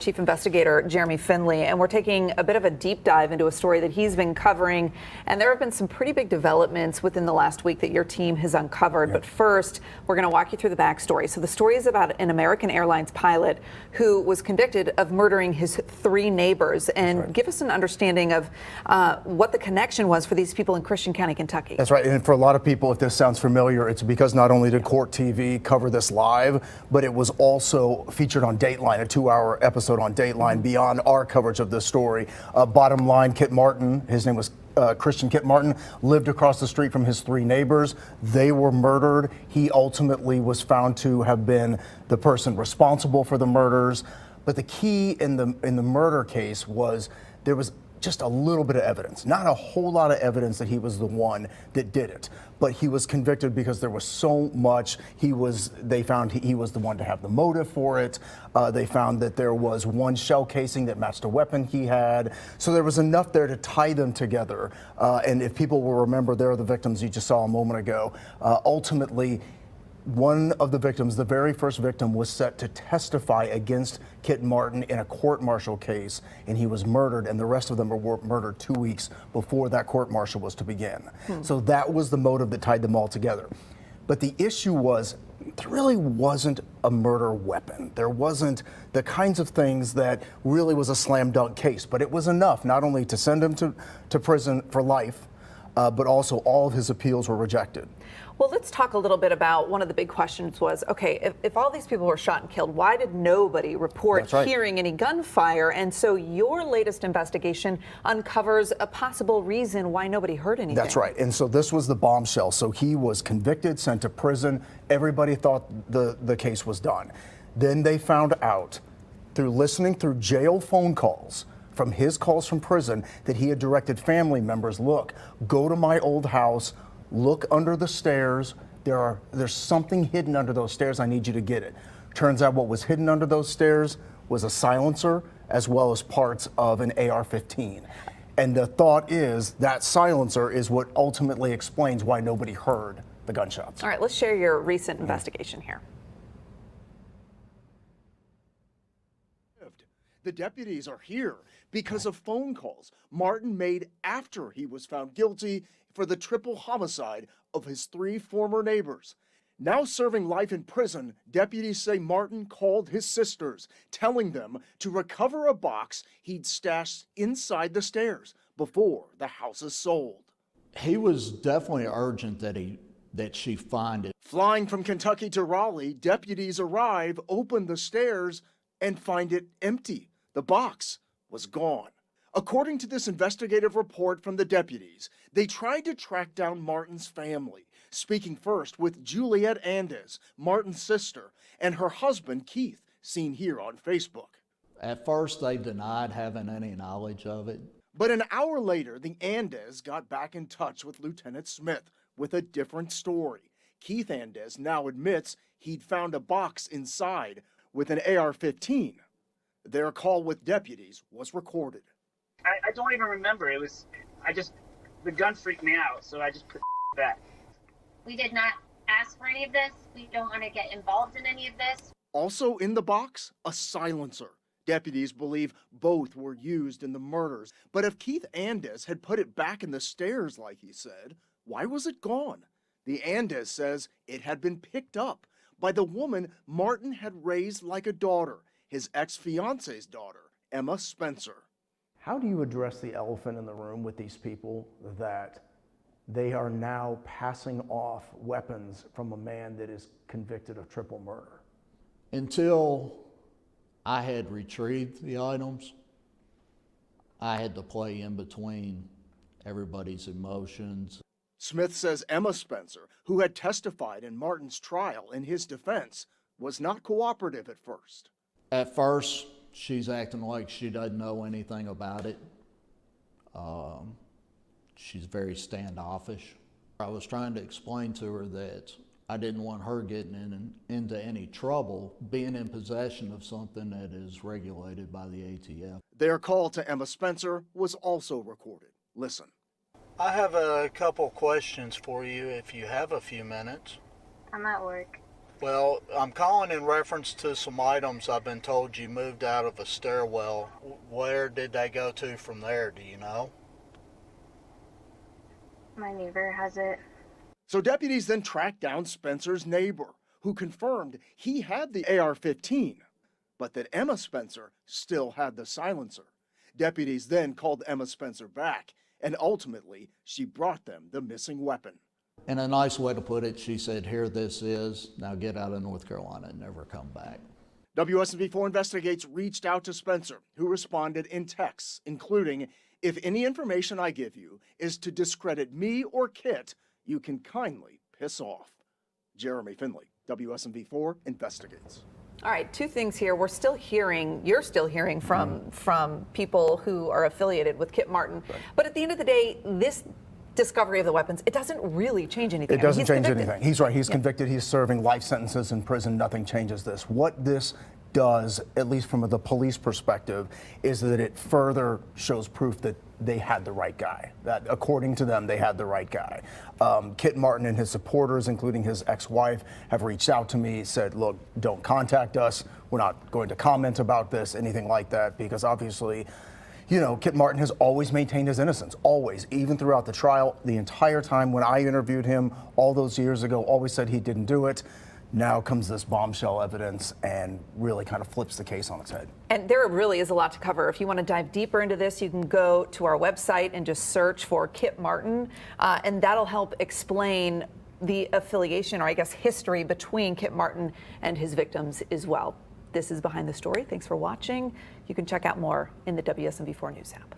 Chief Investigator Jeremy Finley, and we're taking a bit of a deep dive into a story that he's been covering. And there have been some pretty big developments within the last week that your team has uncovered. But first, we're going to walk you through the backstory. So the story is about an American Airlines pilot who was convicted of murdering his 3 neighbors. And give us an understanding of what the connection was for these people in Christian County, Kentucky. That's right. And for a lot of people, if this sounds familiar, it's because not only did Court TV cover this live, but it was also featured on Dateline, a 2-hour episode on Dateline beyond our coverage of this story. Bottom line, Kit Martin, his name was Christian Kit Martin, lived across the street from his 3 neighbors. They were murdered. He ultimately was found to have been the person responsible for the murders. But the key in the murder case was there was just a little bit of evidence, not a whole lot of evidence that he was the one that did it, but he was convicted because there was so much. They found he was the one to have the motive for it. They found that there was 1 shell casing that matched a weapon he had. So there was enough there to tie them together. And if people will remember, they're the victims you just saw a moment ago. Ultimately, one of the victims, the very first victim, was set to testify against Kit Martin in a court-martial case, and he was murdered, and the rest of them were murdered 2 weeks before that court-martial was to begin. So that was the motive that tied them all together. But the issue was, there really wasn't a murder weapon. There wasn't the kinds of things that really was a slam dunk case, but it was enough not only to send him to prison for life, but also all of his appeals were rejected. Well, let's talk a little bit about one of the big questions was, okay, if all these people were shot and killed, why did nobody report hearing any gunfire? And so your latest investigation uncovers a possible reason why nobody heard anything. That's right. And so this was the bombshell. So he was convicted, sent to prison. Everybody thought the case was done. Then they found out through listening through jail phone calls from his calls from prison that he had directed family members, look, go to my old house, look under the stairs. There's something hidden under those stairs. I need you to get it. Turns out what was hidden under those stairs was a silencer as well as parts of an AR-15. And the thought is that silencer is what ultimately explains why nobody heard the gunshots. All right, let's share your recent investigation here. The deputies are here because of phone calls Martin made after he was found guilty for the triple homicide of his 3 former neighbors. Now serving life in prison, deputies say Martin called his sisters, telling them to recover a box he'd stashed inside the stairs before the house is sold. He was definitely urgent that she find it. Flying from Kentucky to Raleigh, deputies arrive, open the stairs, and find it empty. The box was gone. According to this investigative report from the deputies, they tried to track down Martin's family, speaking first with Juliet Andes, Martin's sister, and her husband, Keith, seen here on Facebook. At first, they denied having any knowledge of it. But an hour later, the Andes got back in touch with Lieutenant Smith with a different story. Keith Andes now admits he'd found a box inside with an AR-15. Their call with deputies was recorded. I don't even remember. The gun freaked me out, so I just put it back. We did not ask for any of this. We don't want to get involved in any of this. Also in the box, a silencer. Deputies believe both were used in the murders. But if Keith Andes had put it back in the stairs like he said, why was it gone? The Andes says it had been picked up by the woman Martin had raised like a daughter, his ex-fiance's daughter, Emma Spencer. How do you address the elephant in the room with these people that they are now passing off weapons from a man that is convicted of triple murder? Until I had retrieved the items, I had to play in between everybody's emotions. Smith says Emma Spencer, who had testified in Martin's trial in his defense, was not cooperative at first. At first, she's acting like she doesn't know anything about it. She's very standoffish. I was trying to explain to her that I didn't want her getting into any trouble being in possession of something that is regulated by the ATF. Their call to Emma Spencer was also recorded. Listen. I have a couple questions for you if you have a few minutes. I'm at work. Well, I'm calling in reference to some items I've been told you moved out of a stairwell. Where did they go to from there, do you know? My neighbor has it. So deputies then tracked down Spencer's neighbor, who confirmed he had the AR-15, but that Emma Spencer still had the silencer. Deputies then called Emma Spencer back, and ultimately she brought them the missing weapon. In a nice way to put it, she said, here this is, now get out of North Carolina and never come back. WSMV4 Investigates reached out to Spencer, who responded in texts, including, "If any information I give you is to discredit me or Kit, you can kindly piss off." Jeremy Finley, WSMV4 Investigates. All right, two things here. You're still hearing from people who are affiliated with Kit Martin. Right. But at the end of the day, this discovery of the weapons, it doesn't really change anything. It doesn't change anything. He's right. He's convicted. He's serving life sentences in prison. Nothing changes this. What this does, at least from the police perspective, is that it further shows proof that they had the right guy, that according to them, they had the right guy. Kit Martin and his supporters, including his ex-wife, have reached out to me, said, look, don't contact us. We're not going to comment about this, anything like that, because obviously, you know, Kit Martin has always maintained his innocence, always, even throughout the trial, the entire time when I interviewed him all those years ago, always said he didn't do it. Now comes this bombshell evidence and really kind of flips the case on its head. And there really is a lot to cover. If you want to dive deeper into this, you can go to our website and just search for Kit Martin, and that'll help explain the affiliation, or I guess history, between Kit Martin and his victims as well. This is Behind the Story. Thanks for watching. You can check out more in the WSMV4 News app.